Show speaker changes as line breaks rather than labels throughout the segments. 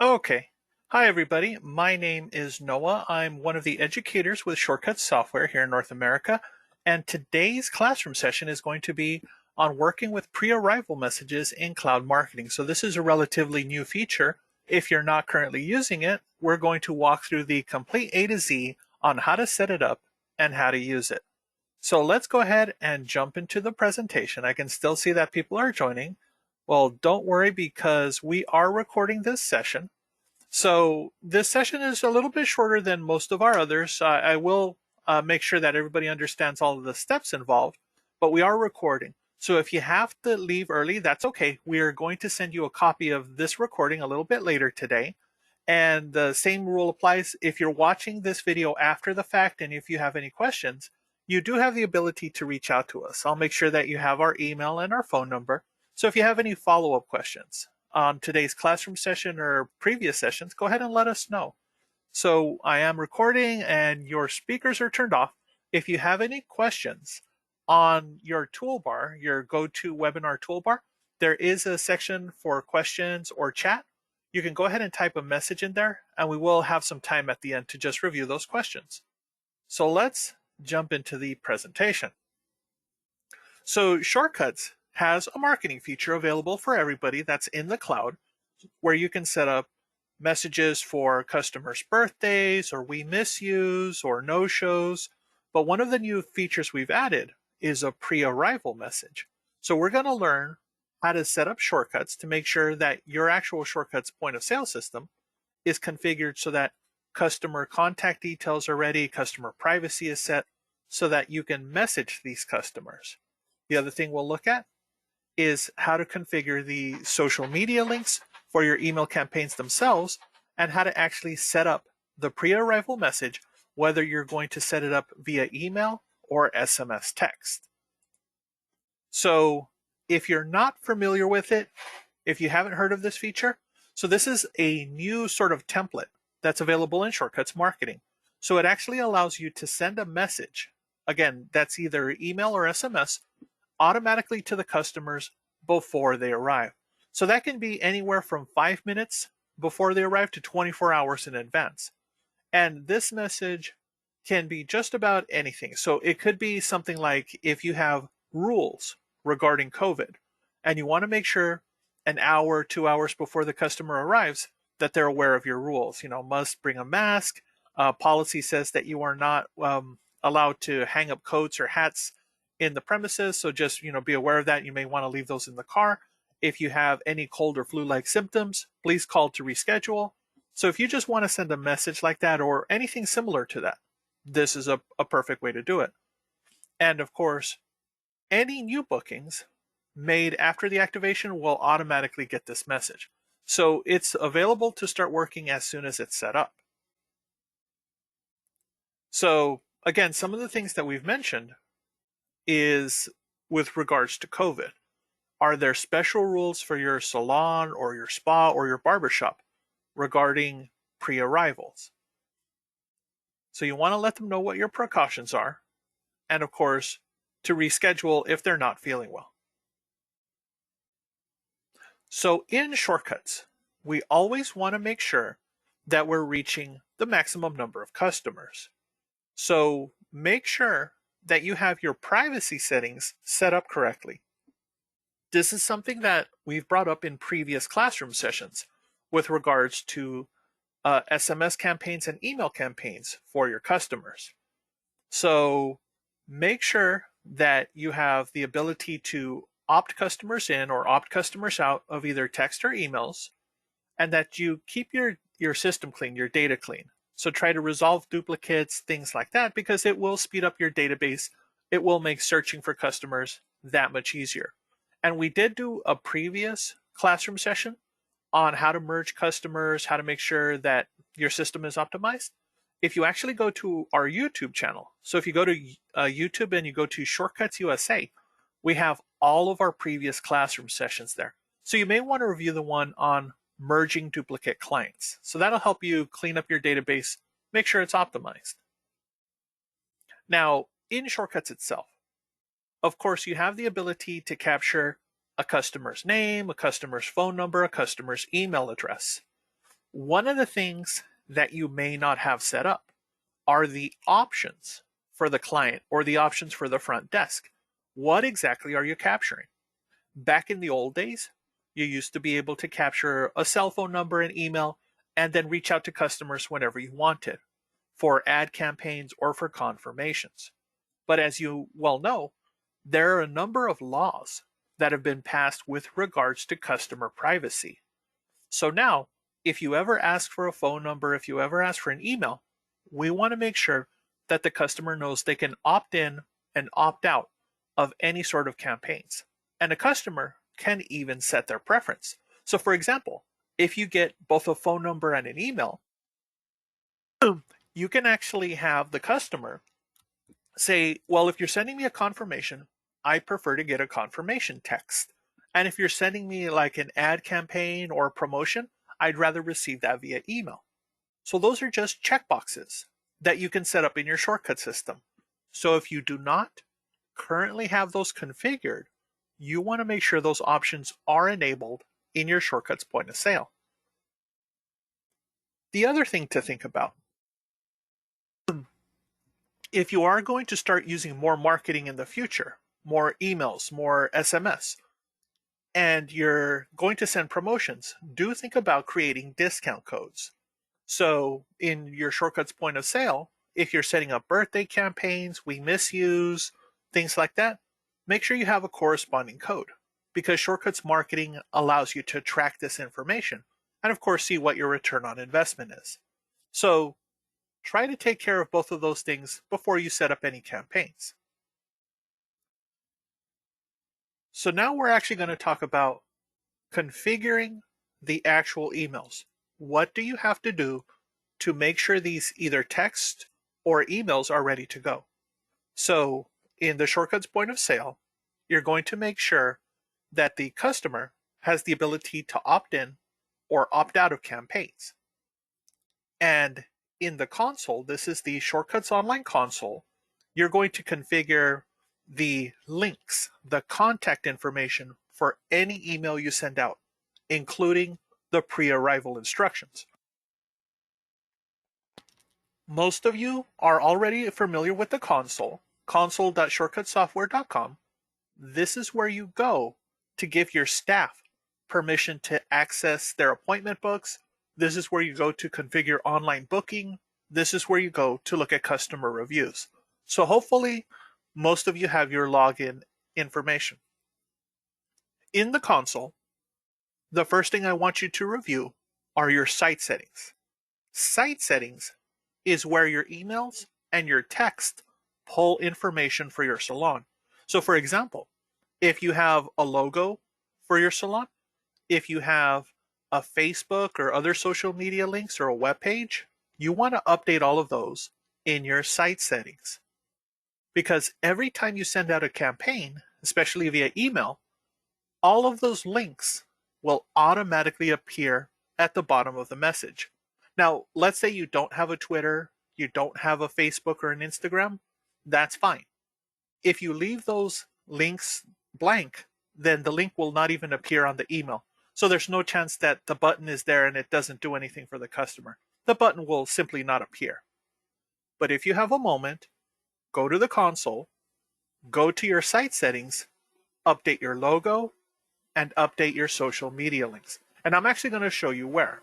Okay. Hi, everybody. My name is Noah. I'm one of the educators with Shortcuts Software here in North America. And today's classroom session is going to be on working with pre-arrival messages in cloud marketing. So this is a relatively new feature. If you're not currently using it, we're going to walk through the complete A to Z on how to set it up and how to use it. So let's go ahead and jump into the presentation. I can still see that people are joining. Well, don't worry because we are recording this session. So this session is a little bit shorter than most of our others. I will make sure that everybody understands all of the steps involved, but we are recording. So if you have to leave early, that's okay. We are going to send you a copy of this recording a little bit later today. And the same rule applies if you're watching this video after the fact, and if you have any questions, you do have the ability to reach out to us. I'll make sure that you have our email and our phone number. So if you have any follow-up questions on today's classroom session or previous sessions, go ahead and let us know. So I am recording and your speakers are turned off. If you have any questions on your toolbar, your GoToWebinar toolbar, there is a section for questions or chat. You can go ahead and type a message in there and we will have some time at the end to just review those questions. So let's jump into the presentation. So Shortcuts has a marketing feature available for everybody that's in the cloud where you can set up messages for customers' birthdays or we miss yous or no shows. But one of the new features we've added is a pre-arrival message. So we're going to learn how to set up shortcuts to make sure that your actual shortcuts point of sale system is configured so that customer contact details are ready, customer privacy is set so that you can message these customers. The other thing we'll look at is how to configure the social media links for your email campaigns themselves and how to actually set up the pre-arrival message, whether you're going to set it up via email or SMS text. So if you're not familiar with it, if you haven't heard of this feature, so this is a new sort of template that's available in Shortcuts Marketing. So it actually allows you to send a message, again, that's either email or SMS, automatically to the customers before they arrive. So that can be anywhere from 5 minutes before they arrive to 24 hours in advance. And this message can be just about anything. So it could be something like if you have rules regarding COVID and you want to make sure an hour, 2 hours before the customer arrives that they're aware of your rules. Must bring a mask. Policy says that you are not allowed to hang up coats or hats in the premises, so just be aware of that. You may want to leave those in the car. If you have any cold or flu-like symptoms, please call to reschedule. So if you just want to send a message like that or anything similar to that, this is a perfect way to do it. And of course, any new bookings made after the activation will automatically get this message. So it's available to start working as soon as it's set up. So again, some of the things that we've mentioned is with regards to COVID. Are there special rules for your salon or your spa or your barbershop regarding pre-arrivals? So you want to let them know what your precautions are, and of course, to reschedule if they're not feeling well. So in Shortcuts, we always want to make sure that we're reaching the maximum number of customers. So make sure that you have your privacy settings set up correctly. This is something that we've brought up in previous classroom sessions with regards to SMS campaigns and email campaigns for your customers. So make sure that you have the ability to opt customers in or opt customers out of either text or emails, and that you keep your system clean, your data clean. So try to resolve duplicates, things like that, because it will speed up your database. It will make searching for customers that much easier. And we did do a previous classroom session on how to merge customers, how to make sure that your system is optimized. If you actually go to our YouTube channel, so if you go to YouTube and you go to Shortcuts USA, we have all of our previous classroom sessions there. So you may want to review the one on merging duplicate clients. So that'll help you clean up your database, make sure it's optimized. Now, in Shortcuts itself, of course, you have the ability to capture a customer's name, a customer's phone number, a customer's email address. One of the things that you may not have set up are the options for the client or the options for the front desk. What exactly are you capturing? Back in the old days, you used to be able to capture a cell phone number and email and then reach out to customers whenever you wanted for ad campaigns or for confirmations. But as you well know, there are a number of laws that have been passed with regards to customer privacy. So now, if you ever ask for a phone number, if you ever ask for an email, we want to make sure that the customer knows they can opt in and opt out of any sort of campaigns. And a customer can even set their preference. So, for example, if you get both a phone number and an email, you can actually have the customer say, well, if you're sending me a confirmation, I prefer to get a confirmation text. And if you're sending me like an ad campaign or a promotion, I'd rather receive that via email. So those are just checkboxes that you can set up in your shortcut system. So if you do not currently have those configured, you want to make sure those options are enabled in your shortcuts point of sale. The other thing to think about, if you are going to start using more marketing in the future, more emails, more SMS, and you're going to send promotions, do think about creating discount codes. So in your shortcuts point of sale, if you're setting up birthday campaigns, we miss yous, things like that, make sure you have a corresponding code because shortcuts marketing allows you to track this information and of course see what your return on investment is. So try to take care of both of those things before you set up any campaigns. So now we're actually going to talk about configuring the actual emails. What do you have to do to make sure these either text or emails are ready to go? So in the shortcuts point of sale, you're going to make sure that the customer has the ability to opt in or opt out of campaigns. And in the console, this is the Shortcuts Online console, you're going to configure the links, the contact information for any email you send out, including the pre-arrival instructions. Most of you are already familiar with the console, console.shortcutsoftware.com. This is where you go to give your staff permission to access their appointment books. This is where you go to configure online booking. This is where you go to look at customer reviews. So hopefully most of you have your login information. In the console, the first thing I want you to review are your site settings. Site settings is where your emails and your text pull information for your salon. So for example, if you have a logo for your salon, if you have a Facebook or other social media links or a web page, you want to update all of those in your site settings. Because every time you send out a campaign, especially via email, all of those links will automatically appear at the bottom of the message. Now, let's say you don't have a Twitter, you don't have a Facebook or an Instagram, that's fine. If you leave those links blank, then the link will not even appear on the email. So there's no chance that the button is there and it doesn't do anything for the customer. The button will simply not appear. But if you have a moment, go to the console, go to your site settings, update your logo, and update your social media links. And I'm actually going to show you where.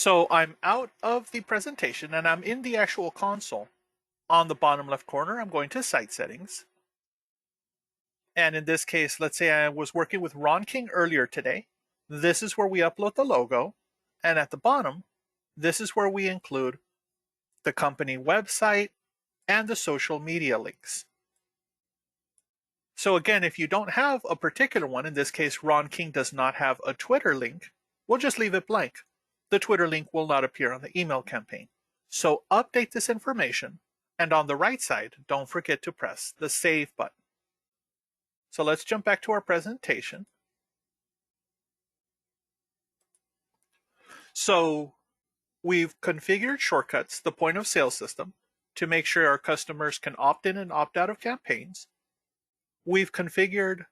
So I'm out of the presentation and I'm in the actual console. On the bottom left corner, I'm going to Site Settings. And in this case, let's say I was working with Ron King earlier today. This is where we upload the logo. And at the bottom, this is where we include the company website and the social media links. So again, if you don't have a particular one, in this case, Ron King does not have a Twitter link, we'll just leave it blank. The Twitter link will not appear on the email campaign. So update this information, and on the right side, don't forget to press the Save button. So let's jump back to our presentation. So we've configured Shortcuts, the point of sale system. to make sure our customers can opt in and opt out of campaigns. We've configured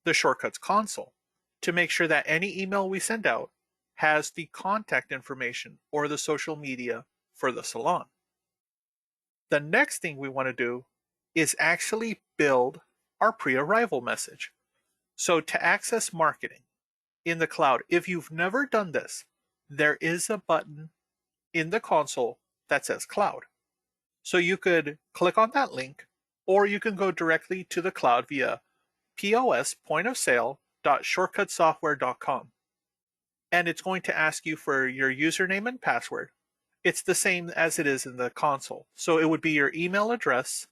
the Shortcuts console to make sure that any email we send out has the contact information or the social media for the salon. The next thing we want to do is actually build our pre-arrival message. So to access marketing in the cloud, if you've never done this, there is a button in the console that says cloud. So you could click on that link, or you can go directly to the cloud via pos.shortcutsoftware.com. And it's going to ask you for your username and password. It's the same as it is in the console. So it would be your email address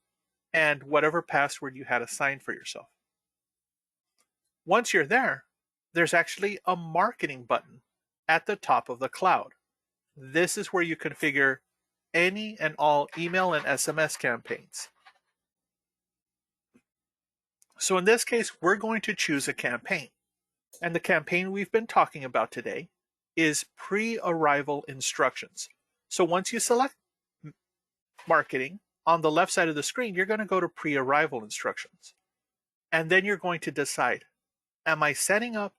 and whatever password you had assigned for yourself. Once you're there, there's actually a marketing button at the top of the cloud. This is where you configure any and all email and SMS campaigns. So in this case, we're going to choose a campaign. And the campaign we've been talking about today is pre-arrival instructions. So once you select marketing, on the left side of the screen, you're going to go to pre-arrival instructions. And then you're going to decide, am I setting up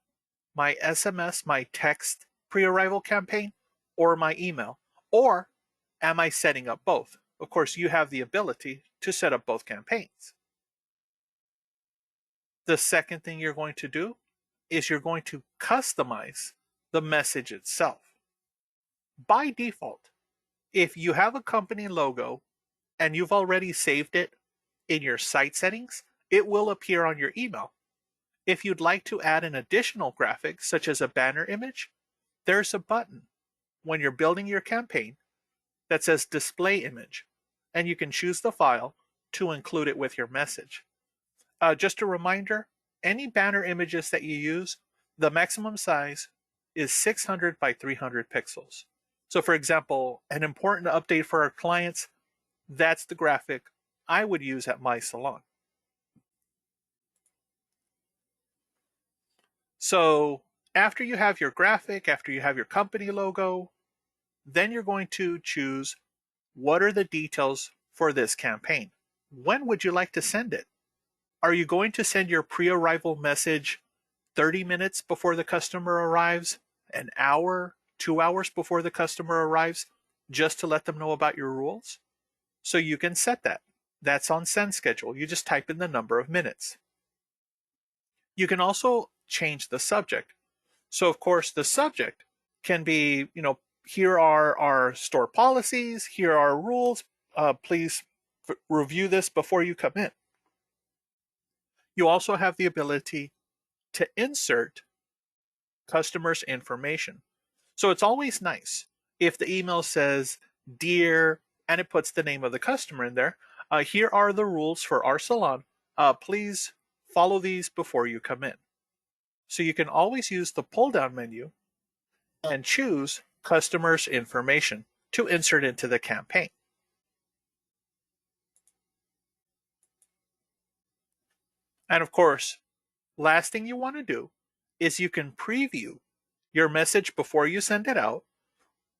my SMS, my text pre-arrival campaign, or my email? Or am I setting up both? Of course, you have the ability to set up both campaigns. The second thing you're going to do is you're going to customize the message itself. By default, if you have a company logo and you've already saved it in your site settings, it will appear on your email. If you'd like to add an additional graphic, such as a banner image, there's a button when you're building your campaign that says Display Image, and you can choose the file to include it with your message. Just a reminder, any banner images that you use, the maximum size is 600 by 300 pixels. So for example, an important update for our clients, that's the graphic I would use at my salon. So after you have your graphic, after you have your company logo, then you're going to choose what are the details for this campaign. When would you like to send it? Are you going to send your pre-arrival message 30 minutes before the customer arrives, an hour, 2 hours before the customer arrives, just to let them know about your rules? So you can set that. That's on send schedule. You just type in the number of minutes. You can also change the subject. So of course the subject can be, here are our store policies, here are our rules, please review this before you come in. You also have the ability to insert customers' information. So it's always nice if the email says, "Dear," and it puts the name of the customer in there. Here are the rules for our salon. Please follow these before you come in. So you can always use the pull-down menu and choose customers' information to insert into the campaign. And of course, last thing you want to do is you can preview your message before you send it out,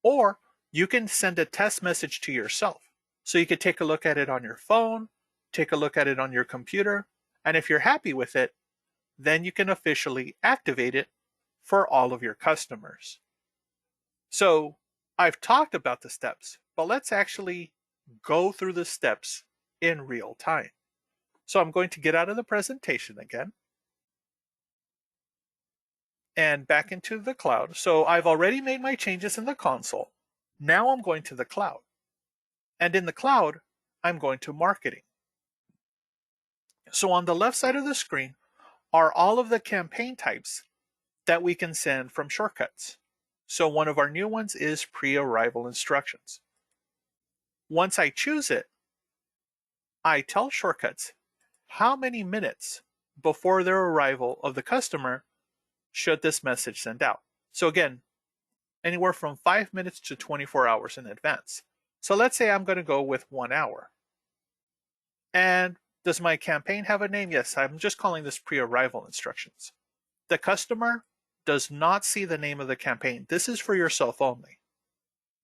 or you can send a test message to yourself. So you could take a look at it on your phone, take a look at it on your computer, and if you're happy with it, then you can officially activate it for all of your customers. So I've talked about the steps, but let's actually go through the steps in real time. So I'm going to get out of the presentation again and back into the cloud. So I've already made my changes in the console. Now I'm going to the cloud. And in the cloud, I'm going to marketing. So on the left side of the screen are all of the campaign types that we can send from Shortcuts. So one of our new ones is pre-arrival instructions. Once I choose it, I tell Shortcuts how many minutes before their arrival of the customer should this message send out. So again, anywhere from 5 minutes to 24 hours in advance. So let's say I'm going to go with 1 hour. And does my campaign have a name? Yes, I'm just calling this pre-arrival instructions. The customer does not see the name of the campaign. This is for yourself only.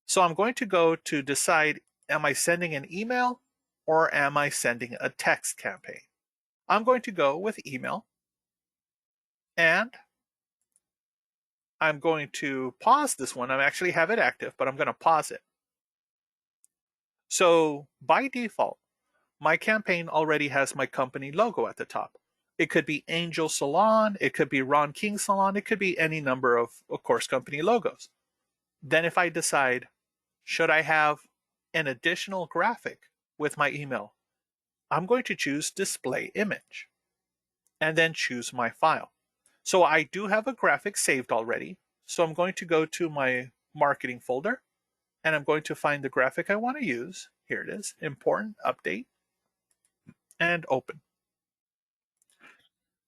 So I'm going to go to decide am I sending an email or am I sending a text campaign? I'm going to go with email, and I'm going to pause this one. I actually have it active, but I'm going to pause it. So by default, my campaign already has my company logo at the top. It could be Angel Salon, it could be Ron King Salon, it could be any number of course, company logos. Then if I decide, should I have an additional graphic with my email, I'm going to choose Display Image and then choose my file. So I do have a graphic saved already. So I'm going to go to my marketing folder and I'm going to find the graphic I want to use. Here it is, Important Update, and open.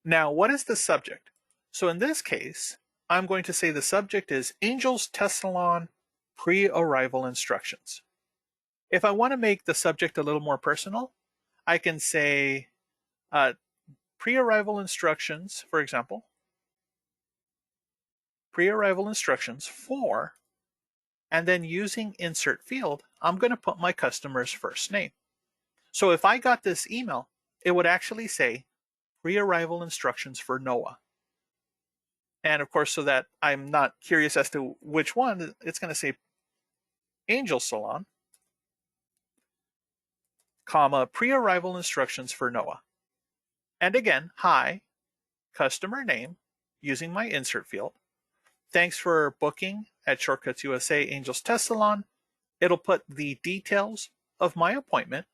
Now, what is the subject? So in this case, I'm going to say the subject is Angel's Test Salon pre-arrival instructions. If I want to make the subject a little more personal, I can say pre-arrival instructions, for example, pre-arrival instructions for, and then using insert field, I'm going to put my customer's first name. So if I got this email, it would actually say pre-arrival instructions for Noah. And of course, so that I'm not curious as to which one, it's going to say Angel Salon, comma, pre-arrival instructions for Noah. And again, hi, customer name, using my insert field. Thanks for booking at Shortcuts USA Angel's Test Salon. It'll put the details of my appointment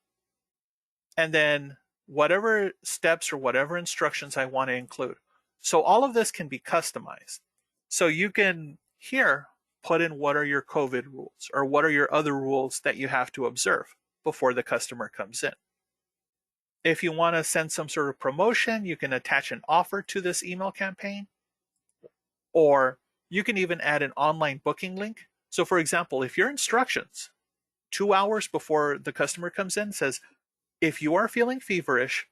and then whatever steps or whatever instructions I want to include. So all of this can be customized. So you can here put in what are your COVID rules or what are your other rules that you have to observe before the customer comes in. If you want to send some sort of promotion, you can attach an offer to this email campaign, or you can even add an online booking link. So for example, if your instructions 2 hours before the customer comes in says, if you are feeling feverish,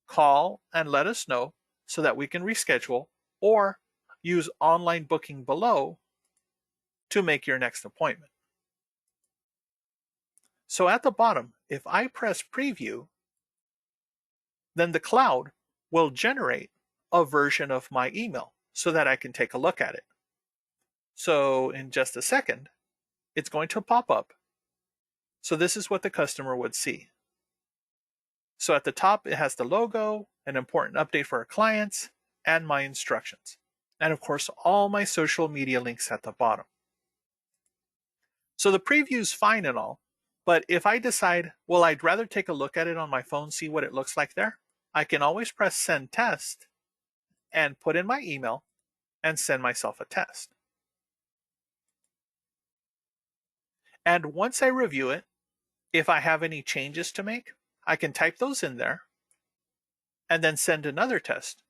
call and let us know so that we can reschedule, or use online booking below to make your next appointment. So at the bottom, if I press preview, then the cloud will generate a version of my email so that I can take a look at it. So in just a second, it's going to pop up. So this is what the customer would see. So at the top, it has the logo, an important update for our clients, and my instructions. And of course, all my social media links at the bottom. So the preview is fine and all, but if I decide, well, I'd rather take a look at it on my phone, see what it looks like there, I can always press Send Test and put in my email and send myself a test. And once I review it, if I have any changes to make, I can type those in there and then send another test.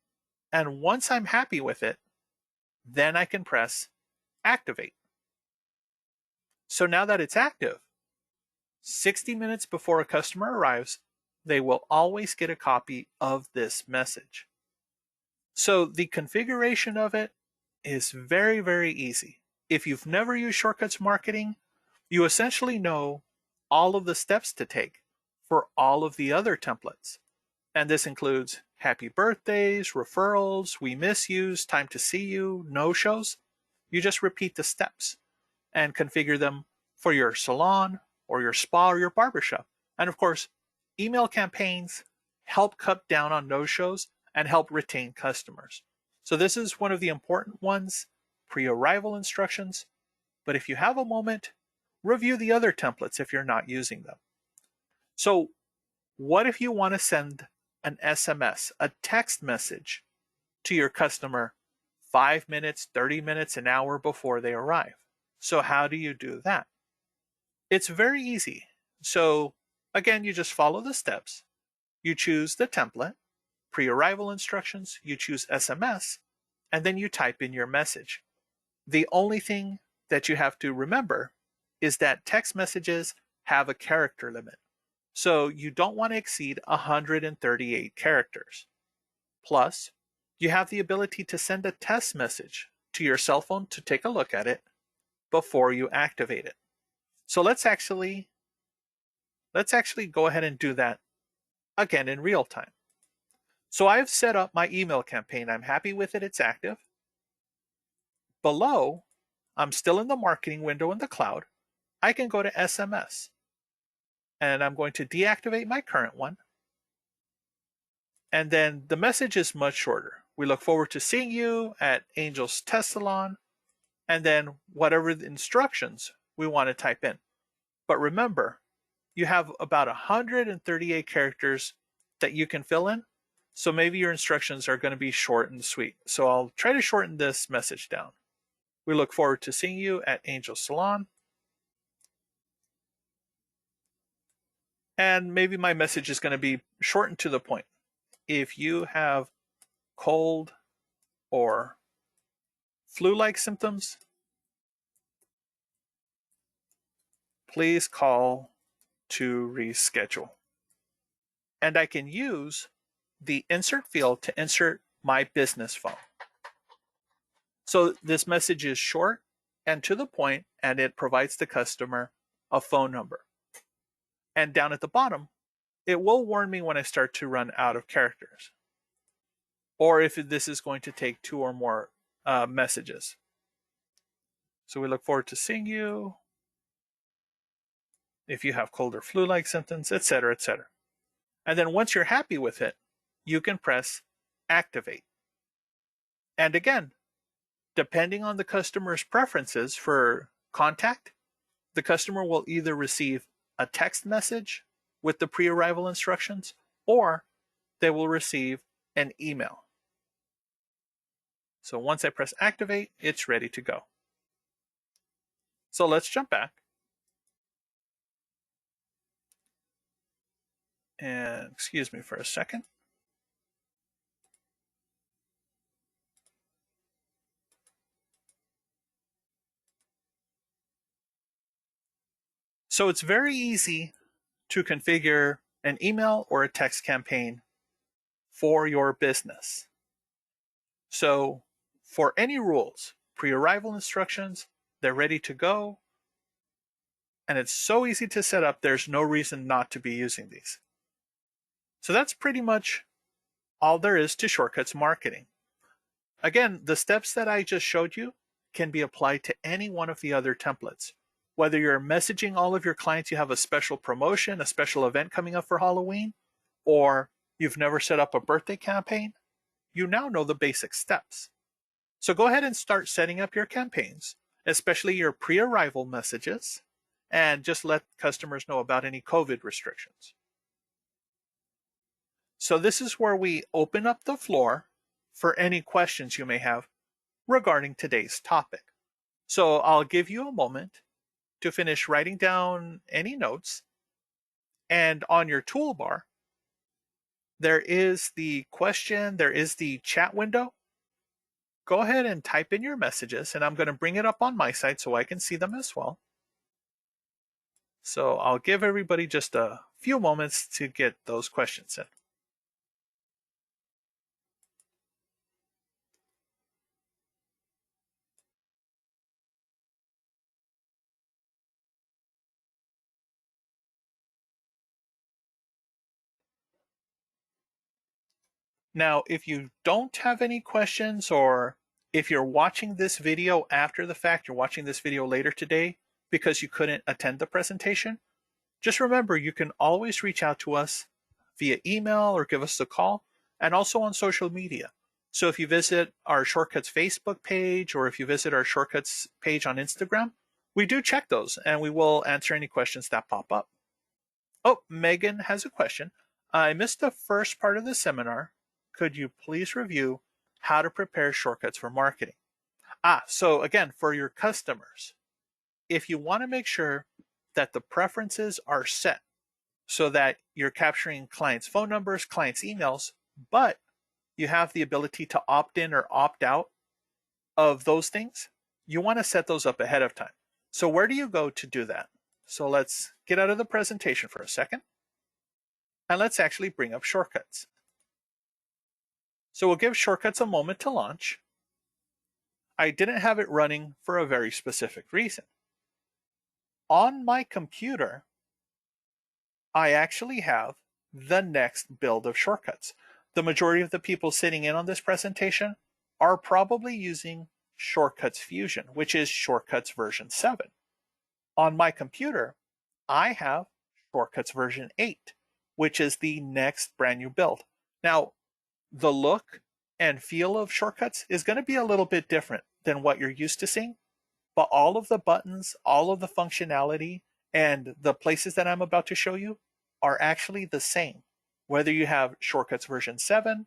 And once I'm happy with it, then I can press Activate. So now that it's active, 60 minutes before a customer arrives, they will always get a copy of this message. So the configuration of it is very, very easy. If you've never used Shortcuts Marketing, you essentially know all of the steps to take for all of the other templates. And this includes happy birthdays, referrals, we miss yous, time to see you, no-shows. You just repeat the steps and configure them for your salon or your spa or your barbershop. And of course, email campaigns help cut down on no-shows and help retain customers. So this is one of the important ones, pre-arrival instructions. But if you have a moment, review the other templates if you're not using them. So what if you want to send an SMS, a text message to your customer 5 minutes, 30 minutes, an hour before they arrive? So how do you do that? It's very easy. So again, you just follow the steps. You choose the template, pre-arrival instructions, you choose SMS, and then you type in your message. The only thing that you have to remember is that text messages have a character limit. So you don't want to exceed 138 characters. Plus, you have the ability to send a test message to your cell phone to take a look at it before you activate it. So let's actually let's actually go ahead and do that again in real time. So I've set up my email campaign. I'm happy with it. It's active. Below, I'm still in the marketing window in the cloud. I can go to SMS, and I'm going to deactivate my current one. And then the message is much shorter. We look forward to seeing you at Angel's Test Salon, and then whatever the instructions we want to type in. But remember, you have about 138 characters that you can fill in. So maybe your instructions are going to be short and sweet. So I'll try to shorten this message down. We look forward to seeing you at Angel's Salon. And maybe my message is going to be short and to the point. If you have cold or flu-like symptoms, please call to reschedule. And I can use the insert field to insert my business phone. So this message is short and to the point, and it provides the customer a phone number. And down at the bottom, it will warn me when I start to run out of characters, or if this is going to take 2 or more messages. So we look forward to seeing you. If you have cold or flu-like symptoms, etc., etc. And then once you're happy with it, you can press activate. And again, depending on the customer's preferences for contact, the customer will either receive a text message with the pre-arrival instructions, or they will receive an email. So once I press activate, it's ready to go. So let's jump back. And excuse me for a second. So it's very easy to configure an email or a text campaign for your business. So for any rules, pre-arrival instructions, they're ready to go. And it's so easy to set up, there's no reason not to be using these. So that's pretty much all there is to Shortcuts marketing. Again, the steps that I just showed you can be applied to any one of the other templates. Whether you're messaging all of your clients you have a special promotion, a special event coming up for Halloween, or you've never set up a birthday campaign, you now know the basic steps. So go ahead and start setting up your campaigns, especially your pre-arrival messages, and just let customers know about any COVID restrictions. So this is where we open up the floor for any questions you may have regarding today's topic. So I'll give you a moment to finish writing down any notes. And on your toolbar, there is the question, there is the chat window. Go ahead and type in your messages, and I'm going to bring it up on my side so I can see them as well. So I'll give everybody just a few moments to get those questions in. Now, if you don't have any questions, or if you're watching this video after the fact, you're watching this video later today because you couldn't attend the presentation, just remember you can always reach out to us via email or give us a call, and also on social media. So if you visit our Shortcuts Facebook page, or if you visit our Shortcuts page on Instagram, we do check those and we will answer any questions that pop up. Oh, Megan has a question. I missed the first part of the seminar. Could you please review how to prepare shortcuts for marketing? So again, for your customers, if you want to make sure that the preferences are set so that you're capturing clients' phone numbers, clients' emails, but you have the ability to opt in or opt out of those things, you want to set those up ahead of time. So where do you go to do that? So let's get out of the presentation for a second, and let's actually bring up Shortcuts. So we'll give Shortcuts a moment to launch. I didn't have it running for a very specific reason. On my computer, I actually have the next build of shortcuts. The majority of the people sitting in on this presentation are probably using Shortcuts Fusion, which is Shortcuts version 7. On my computer, I have Shortcuts version 8, which is the next brand new build. Now, the look and feel of Shortcuts is going to be a little bit different than what you're used to seeing, but all of the buttons, all of the functionality, and the places that I'm about to show you are actually the same, whether you have Shortcuts version 7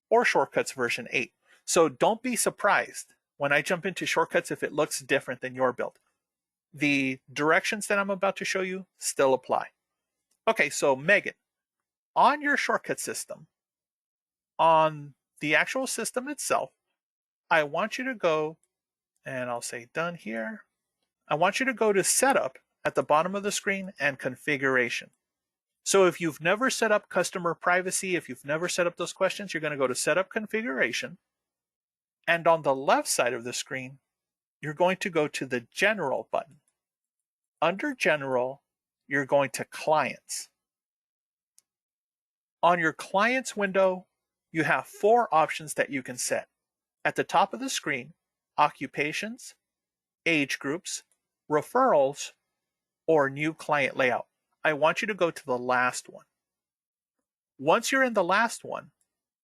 or Shortcuts version 8. So don't be surprised when I jump into Shortcuts if it looks different than your build. The directions that I'm about to show you still apply. Okay, so Megan, on your shortcut system, on the actual system itself, I want you to go, and I'll say done here. I want you to go to Setup at the bottom of the screen and Configuration. So if you've never set up customer privacy, if you've never set up those questions, you're going to go to Setup Configuration. And on the left side of the screen, you're going to go to the General button. Under General, you're going to Clients. On your Clients window, you have 4 options that you can set. At the top of the screen, occupations, age groups, referrals, or new client layout. I want you to go to the last one. Once you're in the last one,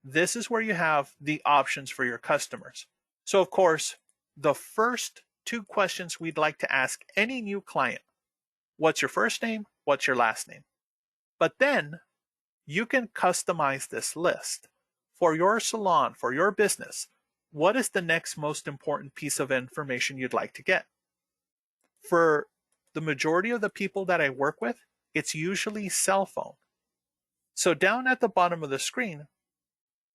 this is where you have the options for your customers. So of course, the first 2 questions we'd like to ask any new client: what's your first name? What's your last name? But then you can customize this list. For your salon, for your business, what is the next most important piece of information you'd like to get? For the majority of the people that I work with, it's usually cell phone. So down at the bottom of the screen,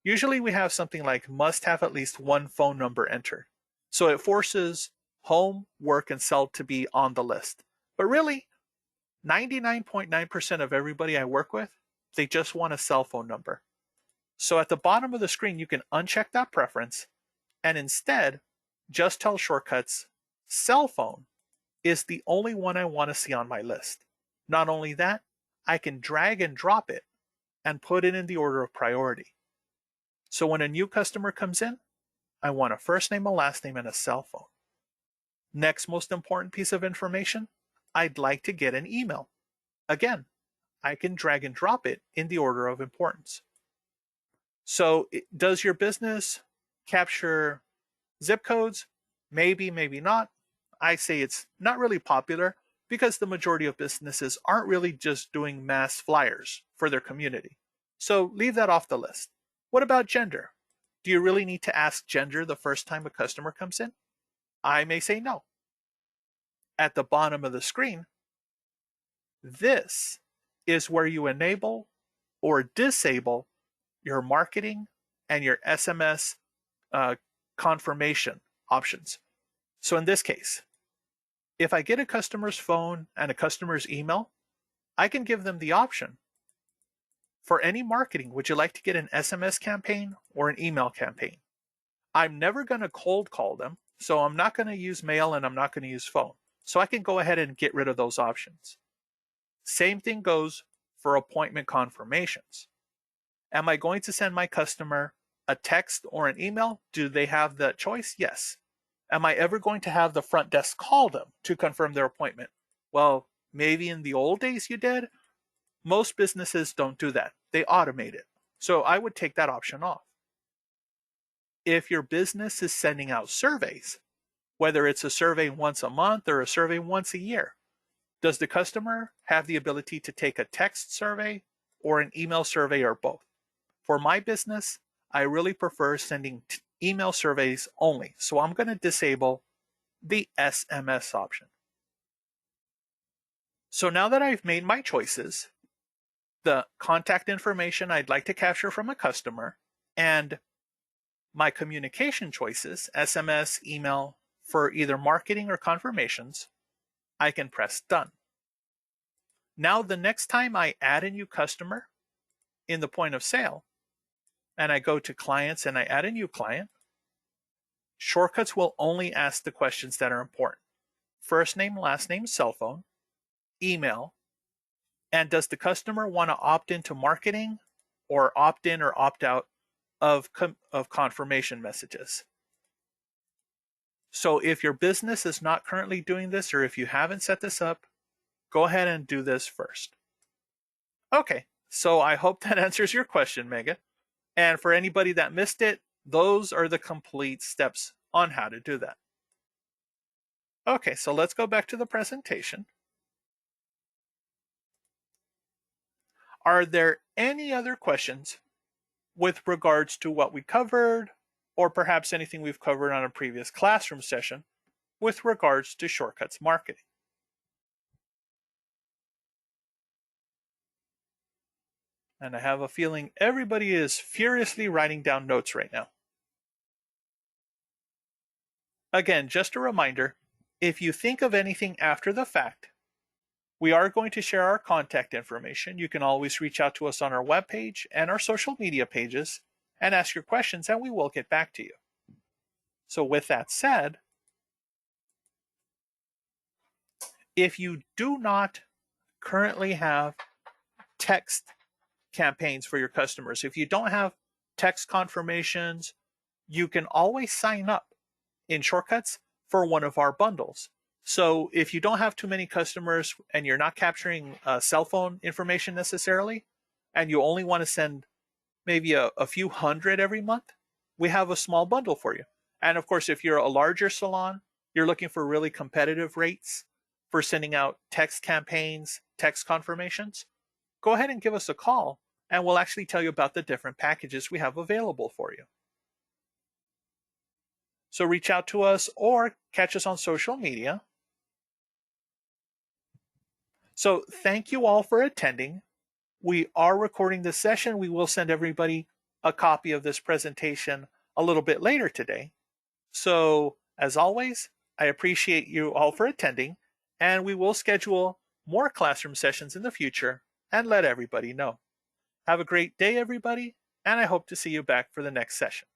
usually we have something like must have at least 1 phone number entered. So it forces home, work, and cell to be on the list. But really, 99.9% of everybody I work with, they just want a cell phone number. So at the bottom of the screen, you can uncheck that preference and instead just tell Shortcuts cell phone is the only one I want to see on my list. Not only that, I can drag and drop it and put it in the order of priority. So when a new customer comes in, I want a first name, a last name, and a cell phone. Next most important piece of information, I'd like to get an email. Again, I can drag and drop it in the order of importance. So does your business capture zip codes? Maybe, maybe not. I say it's not really popular because the majority of businesses aren't really just doing mass flyers for their community. So leave that off the list. What about gender? Do you really need to ask gender the first time a customer comes in? I may say no. At the bottom of the screen, this is where you enable or disable your marketing and your SMS confirmation options. So in this case, if I get a customer's phone and a customer's email, I can give them the option. For any marketing, would you like to get an SMS campaign or an email campaign? I'm never going to cold call them, so I'm not going to use mail and I'm not going to use phone. So I can go ahead and get rid of those options. Same thing goes for appointment confirmations. Am I going to send my customer a text or an email? Do they have that choice? Yes. Am I ever going to have the front desk call them to confirm their appointment? Well, maybe in the old days you did. Most businesses don't do that. They automate it. So I would take that option off. If your business is sending out surveys, whether it's a survey once a month or a survey once a year, does the customer have the ability to take a text survey or an email survey or both? For my business, I really prefer sending email surveys only. So I'm going to disable the SMS option. So now that I've made my choices, the contact information I'd like to capture from a customer, and my communication choices, SMS, email, for either marketing or confirmations, I can press done. Now the next time I add a new customer in the point of sale, and I go to clients and I add a new client, Shortcuts will only ask the questions that are important. First name, last name, cell phone, email, And does the customer want to opt into marketing or opt in or opt out of confirmation messages? So if your business is not currently doing this, or if you haven't set this up, go ahead and do this first. Okay, so I hope that answers your question, Megan. And for anybody that missed it, those are the complete steps on how to do that. Okay, so let's go back to the presentation. Are there any other questions with regards to what we covered, or perhaps anything we've covered on a previous classroom session with regards to shortcuts marketing? And I have a feeling everybody is furiously writing down notes right now. Again, just a reminder, if you think of anything after the fact, we are going to share our contact information. You can always reach out to us on our webpage and our social media pages and ask your questions, and we will get back to you. So with that said, if you do not currently have text campaigns for your customers, if you don't have text confirmations, you can always sign up in Shortcuts for one of our bundles. So if you don't have too many customers and you're not capturing cell phone information necessarily, and you only want to send maybe a few hundred every month, we have a small bundle for you. And of course, if you're a larger salon, you're looking for really competitive rates for sending out text campaigns, text confirmations, go ahead and give us a call, and we'll actually tell you about the different packages we have available for you. So reach out to us or catch us on social media. So thank you all for attending. We are recording this session. We will send everybody a copy of this presentation a little bit later today. So as always, I appreciate you all for attending, and we will schedule more classroom sessions in the future and let everybody know. Have a great day, everybody, and I hope to see you back for the next session.